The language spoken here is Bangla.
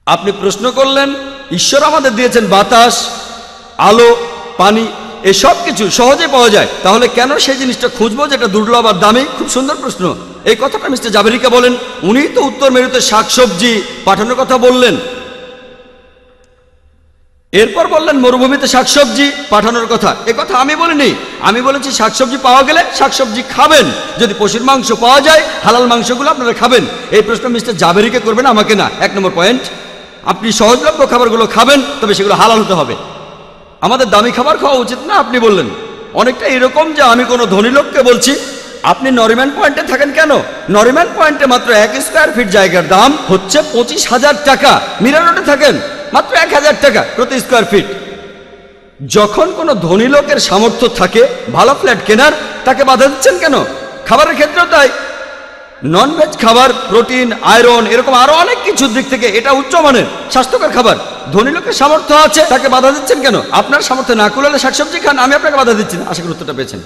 আপনি প্রশ্ন করলেন ঈশ্বর আমাদের দিয়েছেন বাতাস, আলো, পানি, এসব কিছু সহজে পাওয়া যায়, তাহলে কেন সেই জিনিসটা খুঁজবো যেটা দুর্লভ আর দামি? খুব সুন্দর প্রশ্ন। এই কথাটা মিস্টার জাভেরিকা বলেন। উনিই তো উত্তর মেরুতে শাকসবজি পাঠানোর কথা বললেন। এরপর বললেন মরুভূমিতে শাকসবজি পাঠানোর কথা। এ কথা আমি বলিনি। আমি বলেছি শাকসবজি পাওয়া গেলে শাকসবজি খাবেন। যদি পশুর মাংস পাওয়া যায়, হালাল মাংসগুলো আপনারা খাবেন। এই প্রশ্ন মিস্টার জাভেরিকে করবেন, আমাকে না। 1 নম্বর পয়েন্ট, আপনি সহজলভ্য খাবারগুলো খাবেন, তবে সেগুলো হালাল হতে হবে। আমাদের দামি খাবার খাওয়া উচিত না আপনি বললেন। অনেকটা এরকম যে আমি কোনো ধনী লোককে বলছি, আপনি নরিম্যান পয়েন্টে থাকেন কেন? নরিম্যান পয়েন্টে মাত্র 1 স্কয়ার ফিট জায়গার দাম হচ্ছে 25,000 টাকা। মিরানোটে থাকেন, মাত্র 1,000 টাকা প্রতি স্কয়ার ফিট। যখন কোনো ধনী লোকের সামর্থ্য থাকে ভালো ফ্ল্যাট কেনার, তাকে বাধা দিচ্ছেন কেন? খাবারের ক্ষেত্রেও তাই। ননভেজ খাবার, প্রোটিন, আয়রন, এরকম আরো অনেক কিছুর দিক থেকে এটা উচ্চমানের স্বাস্থ্যকর খাবার। ধনী লোকের সামর্থ্য আছে, তাকে বাধা দিচ্ছেন কেন? আপনার সামর্থ্য না কুলালে শাকসবজি খান, আমি আপনাকে বাধা দিচ্ছি না। আশা করি উত্তরটা পেয়েছেন।